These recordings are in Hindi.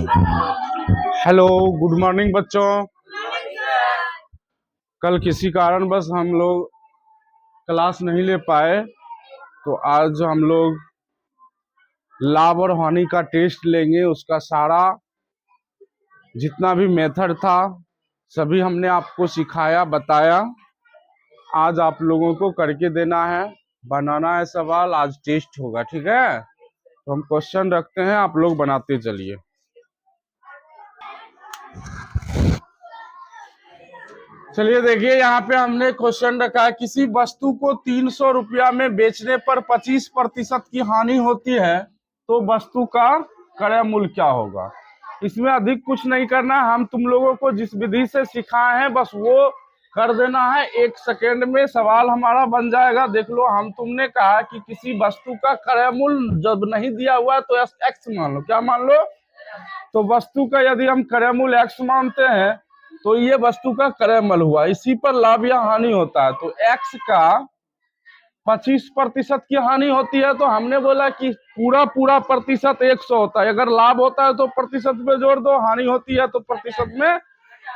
हेलो, गुड मॉर्निंग बच्चों। कल किसी कारणवश हम लोग क्लास नहीं ले पाए, तो आज हम लोग लाभ और हानि का टेस्ट लेंगे। उसका सारा जितना भी मेथड था सभी हमने आपको सिखाया, बताया। आज आप लोगों को करके देना है, बनाना है सवाल। आज टेस्ट होगा, ठीक है? तो हम क्वेश्चन रखते हैं, आप लोग बनाते चलिए। चलिए देखिए, यहाँ पे हमने क्वेश्चन रखा है, किसी वस्तु को 300 रुपया में बेचने पर 25% की हानि होती है तो वस्तु का क्रय मूल्य क्या होगा। इसमें अधिक कुछ नहीं करना है, हम तुम लोगों को जिस विधि से सिखाए हैं बस वो कर देना है। 1 सेकेंड में सवाल हमारा बन जाएगा। देख लो, हम तुमने कहा कि किसी वस्तु का क्रय मूल्य जब नहीं दिया हुआ है तो एक्स मान लो। क्या मान लो? तो वस्तु का यदि हम क्रय मूल्य एक्स मानते हैं तो ये वस्तु का क्रय मूल्य हुआ, इसी पर लाभ या हानि होता है। तो एक्स का 25% की हानि होती है, तो हमने बोला कि पूरा प्रतिशत 100 होता है। अगर लाभ होता है तो प्रतिशत में जोड़ दो, हानि होती है तो प्रतिशत में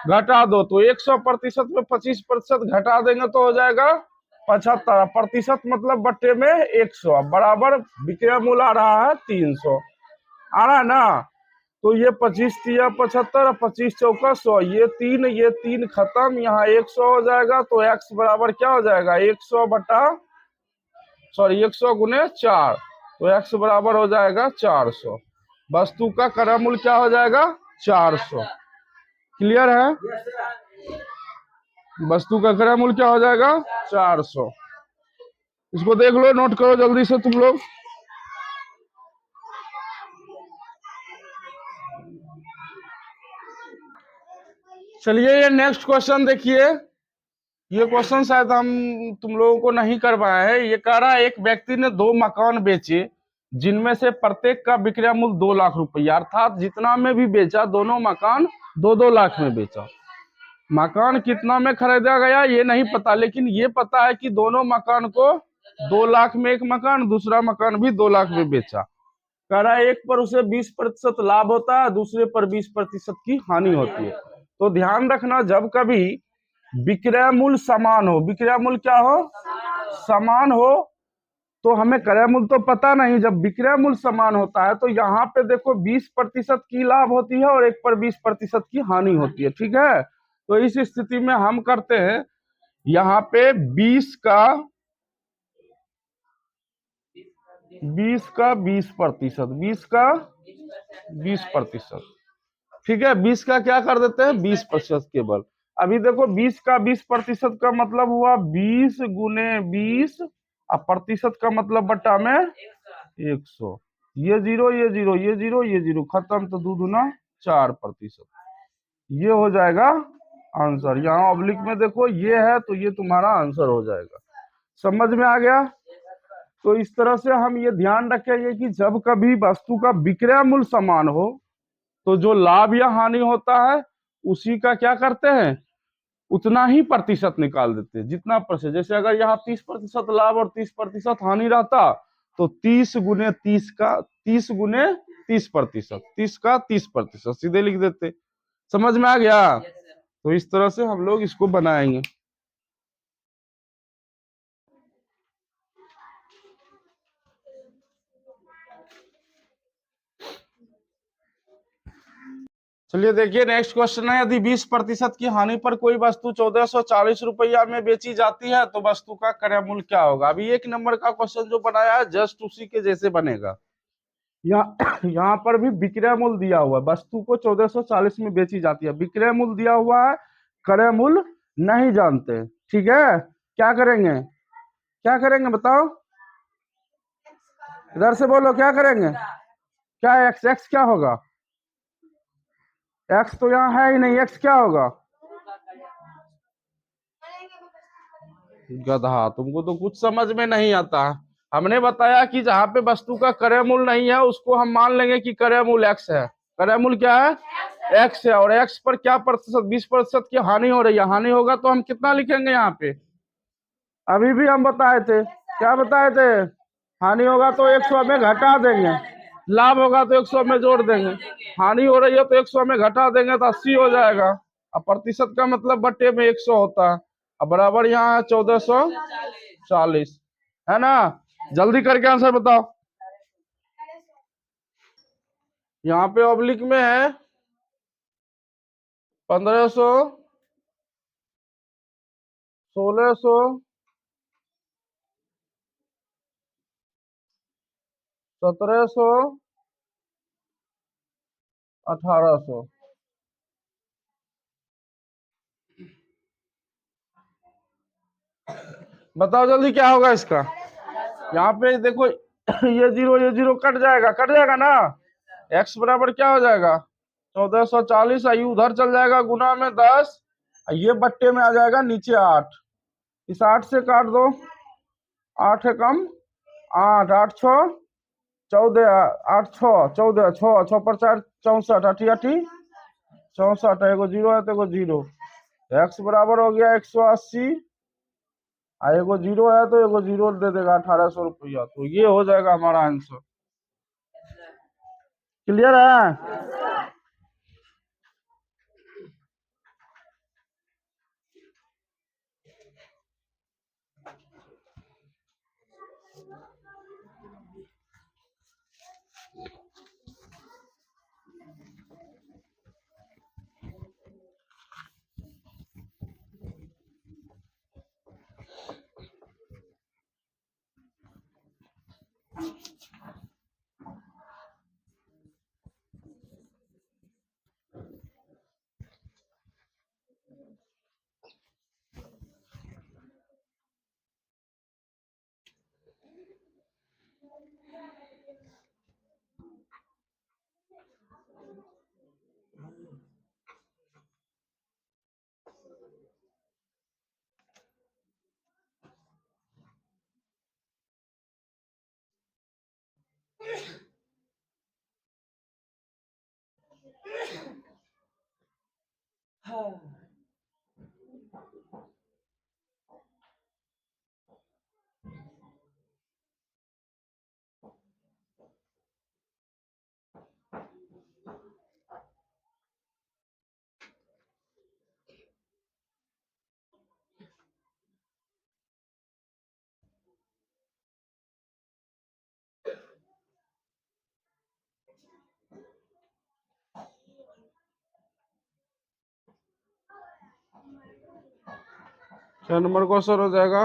घटा दो। तो 100% में 25% घटा देंगे तो हो जाएगा 75 प्रतिशत, मतलब बट्टे में 100 बराबर विक्रय मूल्य आ रहा है 300। आ रहा है ना? तो ये 25 तिया 75, 25 चौका 100, ये तीन खत्म, यहाँ 100 हो जाएगा। तो x बराबर क्या हो जाएगा? 100 गुने 4, तो x बराबर हो जाएगा 400। वस्तु का क्रय मूल्य क्या हो जाएगा? 400। क्लियर है? वस्तु का क्रय मूल्य क्या हो जाएगा? 400। इसको देख लो, नोट करो जल्दी से तुम लोग। चलिए ये नेक्स्ट क्वेश्चन देखिए। ये क्वेश्चन शायद हम तुम लोगों को नहीं करवाया है। ये कह रहा है, एक व्यक्ति ने 2 मकान बेचे जिनमें से प्रत्येक का विक्रय मूल्य 2 लाख रुपया, अर्थात जितना में भी बेचा दोनों मकान 2-2 लाख में बेचा। मकान कितना में खरीदा गया ये नहीं पता, लेकिन ये पता है कि दोनों मकान को 2 लाख में एक मकान, दूसरा मकान भी 2 लाख में बेचा। कह रहा है एक पर उसे 20% लाभ होता है, दूसरे पर 20% की हानि होती है। तो ध्यान रखना, जब कभी विक्रय मूल्य समान हो, विक्रय मूल्य क्या हो? समान हो, तो हमें क्रय मूल्य तो पता नहीं। जब विक्रय मूल्य समान होता है तो यहाँ पे देखो 20% की लाभ होती है और एक पर 20% की हानि होती है, ठीक है? तो इस स्थिति में हम करते हैं, यहाँ पे 20 का 20%, ठीक है? 20 का क्या कर देते हैं? 20% केवल। अभी देखो 20 का 20% का मतलब हुआ 20 गुने 20, और प्रतिशत का मतलब बट्टा में 100। ये जीरो, ये जीरो, ये जीरो, ये जीरो खत्म, तो 2 दूना 4%। ये हो जाएगा आंसर। यहाँ ऑब्लिक में देखो ये है, तो ये तुम्हारा आंसर हो जाएगा। समझ में आ गया? तो इस तरह से हम ये ध्यान रखेंगे कि जब कभी वस्तु का विक्रय मूल्य समान हो तो जो लाभ या हानि होता है उसी का क्या करते हैं? उतना ही प्रतिशत निकाल देते हैं, जितना प्रतिशत। जैसे अगर यहाँ 30% लाभ और 30% हानि रहता तो 30 गुने 30 का 30 गुने 30%, 30 का 30% सीधे लिख देते। समझ में आ गया? तो इस तरह से हम लोग इसको बनाएंगे। चलिए देखिए, नेक्स्ट क्वेश्चन है, यदि 20% की हानि पर कोई वस्तु 1440 रुपया में बेची जाती है तो वस्तु का क्रय मूल्य क्या होगा। अभी 1 नंबर का क्वेश्चन जो बनाया है जस्ट उसी के जैसे बनेगा। यहाँ पर भी विक्रय मूल्य दिया हुआ है, वस्तु को 1440 में बेची जाती है, विक्रय मूल्य दिया हुआ है, क्रय मूल्य नहीं जानते, ठीक है? क्या करेंगे? क्या करेंगे बताओ? इधर से बोलो, क्या करेंगे? क्या एक्स? एक्स क्या होगा? एक्स तो यहाँ है ही नहीं, एक्स क्या होगा? गधा, तुमको तो कुछ समझ में नहीं आता। हमने बताया कि जहाँ पे वस्तु का क्रय मूल्य नहीं है उसको हम मान लेंगे कि क्रय मूल्य एक्स है। क्रय मूल्य क्या है? एक्स है। और एक्स पर क्या प्रतिशत? 20% की हानि हो रही है। हानि होगा तो हम कितना लिखेंगे यहाँ पे? अभी भी हम बताए थे, क्या बताए थे? हानि होगा तो 100 में घटा देंगे। लाभ होगा तो 100 में जोड़ देंगे, हानि हो रही है तो 100 में घटा देंगे तो 80 हो जाएगा। अब प्रतिशत का मतलब बट्टे में 100 होता है। अब बराबर यहाँ 1440 है ना। जल्दी करके आंसर बताओ। यहाँ पे ऑब्लिक में है 1500, 1600, 1700, 1800। बताओ जल्दी क्या होगा इसका। यहाँ पे देखो ये जीरो कट जाएगा ना। एक्स बराबर क्या हो जाएगा 1440, आई उधर चल जाएगा गुना में 10, ये बट्टे में आ जाएगा नीचे 8। इस 8 से काट दो, 8 है कम, 8, 8 6 14, 8 6 14, 6 6 पर 4 64, अठी अठी 64, एगो जीरो है तो एगो जीरो। एक्स बराबर हो गया 180, एगो जीरो है तो एगो जीरो दे देगा 1800 रुपया। तो ये हो जाएगा हमारा आंसर। क्लियर है। क्या नंबर क्वेश्चन हो जाएगा।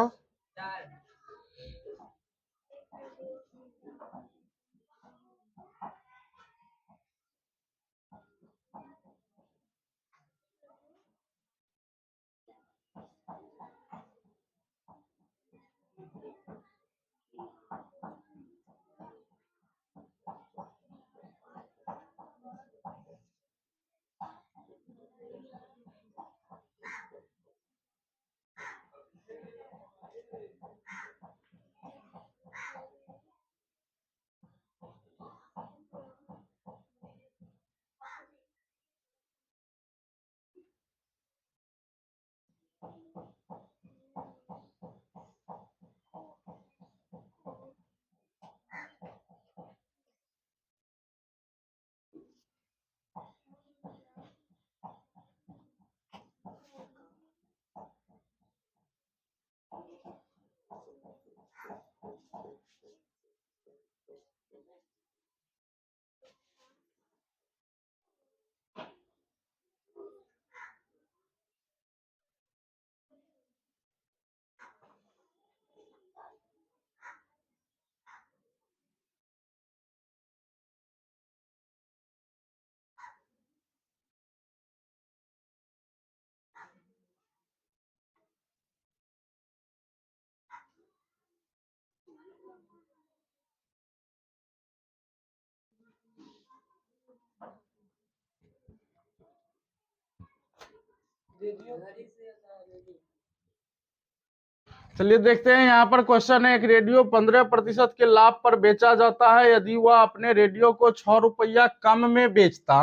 चलिए देखते हैं यहाँ पर क्वेश्चन है। एक रेडियो 15% के लाभ पर बेचा जाता है। यदि वह अपने रेडियो को 6 रुपया कम में बेचता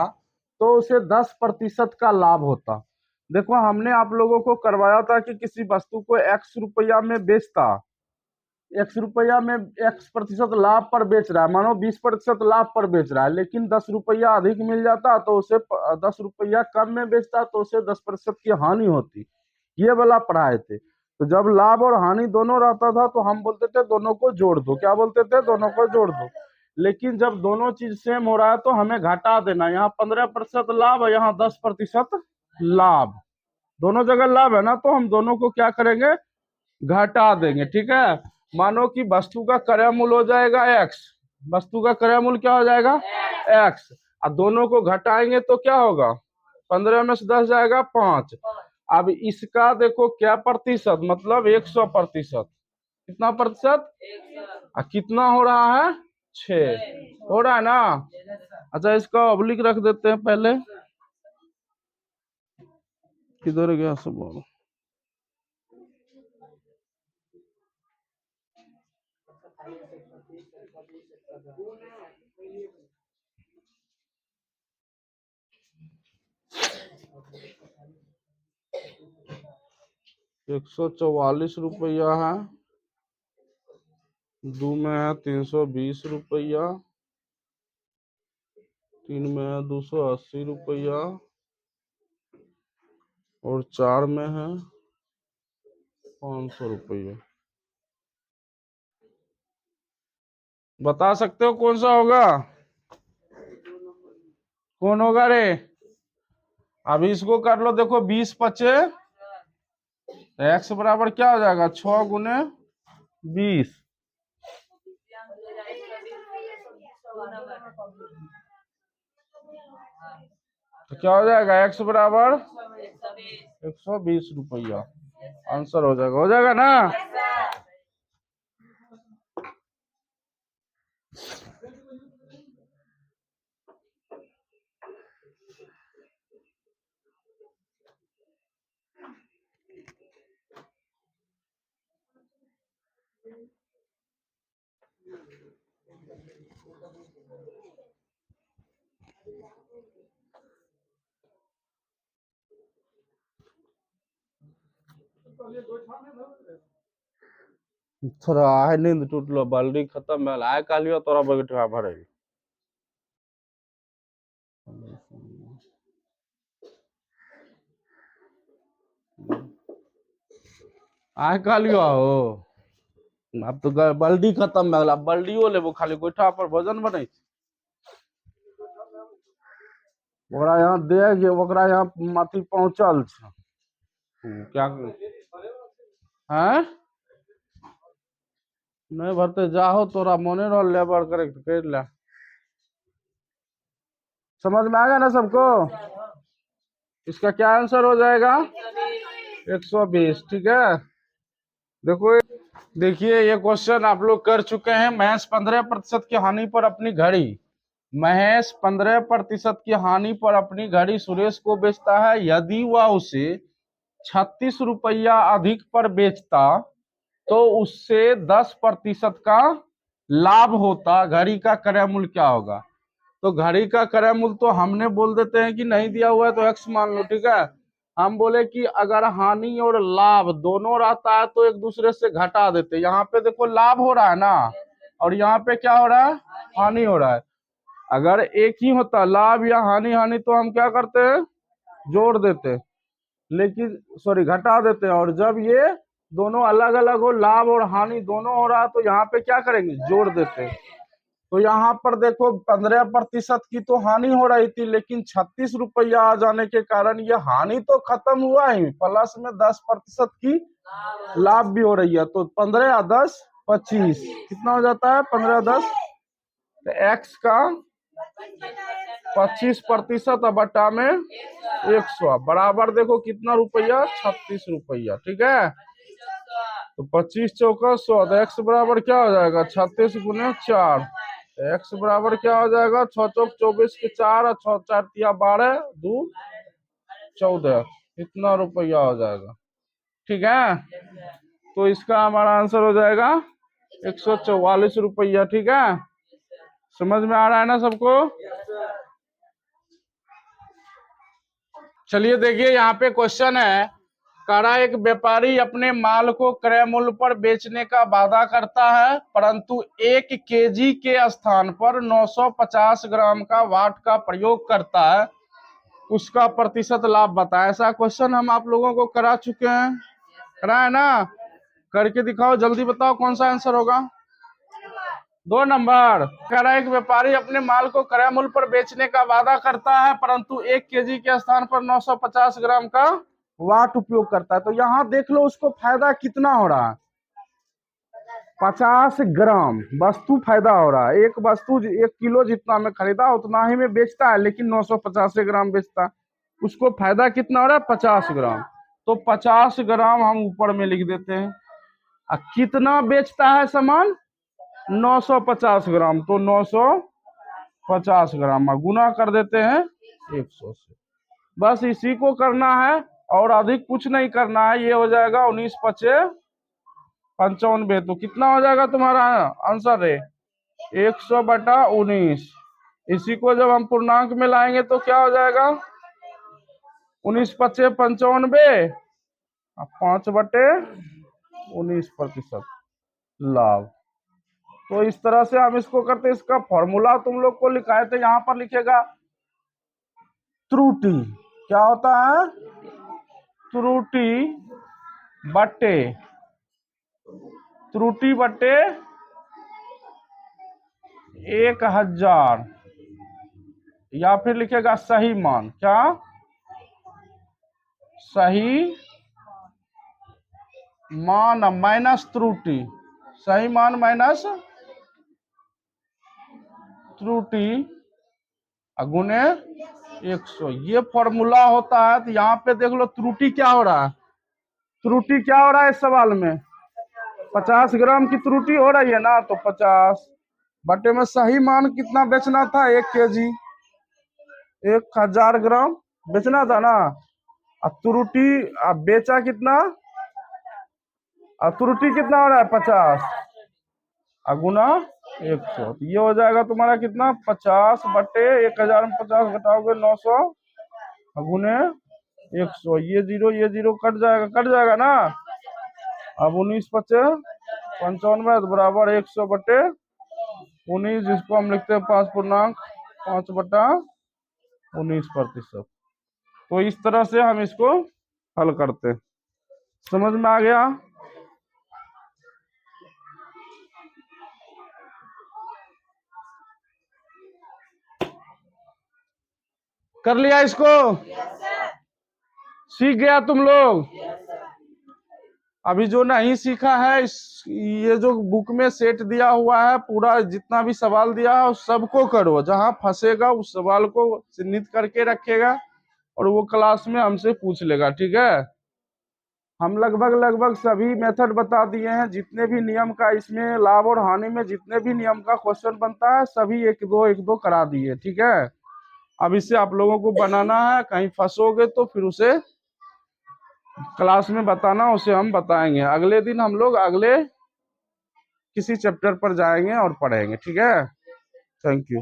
तो उसे 10% का लाभ होता। देखो हमने आप लोगों को करवाया था कि किसी वस्तु को x रुपया में बेचता एक्स रुपया में एक्स प्रतिशत लाभ पर बेच रहा है, मानो 20% लाभ पर बेच रहा है, लेकिन 10 रुपया अधिक मिल जाता तो उसे 10 रुपया कम में बेचता तो उसे 10% की हानि होती। ये वाला पढ़ाए थे। तो जब लाभ और हानि दोनों रहता था तो हम बोलते थे दोनों को जोड़ दो। क्या बोलते थे? दोनों को जोड़ दो। लेकिन जब दोनों चीज सेम हो रहा है तो हमें घटा देना। यहाँ 15% लाभ है, यहाँ 10% लाभ, दोनों जगह लाभ है ना, तो हम दोनों को क्या करेंगे? घटा देंगे। ठीक है, मानो कि वस्तु का क्रय मूल्य हो जाएगा एक्स, वस्तु का क्रय मूल्य क्या हो जाएगा? एक्स। और दोनों को घटाएंगे तो क्या होगा? 15 में से 10 जाएगा 5। अब इसका देखो क्या प्रतिशत, मतलब 100%। कितना प्रतिशत? कितना हो रहा है? 6 हो रहा है ना। अच्छा, इसका ऑब्लिक रख देते हैं पहले। किधर गया सब? 144 रुपया है, 2 में है 320 रुपया, 3 में है 280 रुपया, और 4 में है 500 रुपया। बता सकते हो कौन सा होगा? कौन होगा रे? अभी इसको कर लो। देखो 20 पचे एक्स बराबर क्या हो जाएगा? 6 गुने 20। तो क्या हो जाएगा? एक्स बराबर 120 रुपया। आंसर हो जाएगा ना। थोड़ा आए नींद टूटलो, बाल्टी खत्म भेल, आए कालियो तोरा बगठा भरे। आए कालियो हो, अब तो बाल्टी खत्म भे गेल, बाल्टियो लेबो, खाली गोइठा पर भोजन बनै छै। ओकरा यहाँ दे जे, ओकरा यहाँ अथी पहुंचल छै। क्या हैं? नहीं भरते जाहो, तोरा मोने रहो लेबर करे तो कर ले। समझ में आ गया ना सबको? इसका क्या आंसर हो जाएगा? 120। ठीक है, देखो देखिए ये क्वेश्चन आप लोग कर चुके हैं। महेश 15% की हानि पर अपनी घड़ी, महेश 15% की हानि पर अपनी घड़ी सुरेश को बेचता है। यदि वह उसे 36 रुपया अधिक पर बेचता तो उससे 10% का लाभ होता। घड़ी का क्रय मूल्य क्या होगा? तो घड़ी का क्रय मूल्य तो हमने बोल देते हैं कि नहीं दिया हुआ है तो एक्स मान लो। ठीक है, हम बोले कि अगर हानि और लाभ दोनों रहता है तो एक दूसरे से घटा देते। यहाँ पे देखो लाभ हो रहा है ना, और यहाँ पे क्या हो रहा है? हानि हो रहा है। अगर एक ही होता लाभ या हानि हानि तो हम क्या करते हैं? जोड़ देते, लेकिन सॉरी घटा देते हैं। और जब ये दोनों अलग अलग हो, लाभ और हानि दोनों हो रहा है, तो यहाँ पे क्या करेंगे? जोड़ देते हैं। तो यहाँ पर देखो 15% की तो हानि हो रही थी, लेकिन 36 रुपया आ जाने के कारण ये हानि तो खत्म हुआ ही, प्लस में 10% की लाभ भी हो रही है। तो 15 या 10 25 कितना हो जाता है? 15 10, तो एक्स का 25% बटा में 100 बराबर देखो कितना रुपया? 36 रुपया। ठीक है, तो 25 चौका 100, तो एक्स बराबर क्या हो जाएगा? 36 गुने 4। एक्स बराबर क्या हो जाएगा? 6 चौक 24 के 4, 6 4 तिया 12, 2 14, इतना रुपया हो जाएगा। ठीक है, तो इसका हमारा आंसर हो जाएगा 144 रुपया। ठीक है, समझ में आ रहा है ना सबको? चलिए देखिए यहाँ पे क्वेश्चन है, कारा एक व्यापारी अपने माल को क्रय मूल्य पर बेचने का वादा करता है, परंतु 1 केजी के स्थान पर 950 ग्राम का वाट का प्रयोग करता है, उसका प्रतिशत लाभ बताएं। ऐसा क्वेश्चन हम आप लोगों को करा चुके हैं, करा है ना? करके दिखाओ, जल्दी बताओ कौन सा आंसर होगा। 2 नंबर। कह रहा है एक व्यापारी अपने माल को क्रय मूल्य पर बेचने का वादा करता है, परंतु 1 केजी के स्थान पर 950 ग्राम का वाट उपयोग करता है। तो यहाँ देख लो उसको फायदा कितना हो रहा है, 50 ग्राम वस्तु फायदा हो रहा है। एक वस्तु 1 किलो जितना में खरीदा उतना ही में बेचता है, लेकिन 950 ग्राम बेचता है। उसको फायदा कितना हो रहा है, 50 ग्राम। तो 50 ग्राम हम ऊपर में लिख देते हैं। कितना बेचता है सामान, 950 ग्राम। तो 950 ग्राम गुना कर देते हैं 100 से। बस इसी को करना है और अधिक कुछ नहीं करना है। ये हो जाएगा 19 पचे 95। तो कितना हो जाएगा तुम्हारा आंसर है 100/19। इसी को जब हम पूर्णांक में लाएंगे तो क्या हो जाएगा, 19 पचे 95, 5/19% लाभ। तो इस तरह से हम इसको करते हैं। इसका फॉर्मूला तुम लोग को लिखाए थे, यहां पर लिखेगा त्रुटि। क्या होता है, त्रुटि बटे 1000, या फिर लिखेगा सही मान। क्या, सही मान माइनस त्रुटि, सही मान माइनस त्रुटि गुने 100। ये फॉर्मूला होता है। तो यहाँ पे देख लो त्रुटि क्या हो रहा है, त्रुटि क्या हो रहा है इस सवाल में, 50 ग्राम की त्रुटि हो रही है ना। तो 50 बटे में सही मान कितना बेचना था, 1 केजी, 1000 ग्राम बेचना था ना। त्रुटि बेचा कितना, त्रुटि कितना हो रहा है 50 गुना 100। तो ये हो जाएगा तुम्हारा कितना, 50 बटे 1000 में 50 घटाओगे 900 गुने 100। ये जीरो कट जाएगा ना। अब 19 पचे 95 बराबर 100/19, जिसको हम लिखते हैं 5.5/19%। तो इस तरह से हम इसको हल करते हैं। समझ में आ गया? कर लिया इसको? सीख गया तुम लोग? अभी जो नहीं सीखा है, ये जो बुक में सेट दिया हुआ है पूरा, जितना भी सवाल दिया है उस सबको करो। जहां फंसेगा उस सवाल को चिन्हित करके रखेगा और वो क्लास में हमसे पूछ लेगा, ठीक है? हम लगभग सभी मेथड बता दिए हैं। जितने भी नियम का इसमें लाभ और हानि में जितने भी नियम का क्वेश्चन बनता है सभी एक दो करा दिए, ठीक है? अब इससे आप लोगों को बनाना है। कहीं फंसोगे तो फिर उसे क्लास में बताना, उसे हम बताएंगे। अगले दिन हम लोग अगले किसी चैप्टर पर जाएंगे और पढ़ेंगे, ठीक है? Thank you.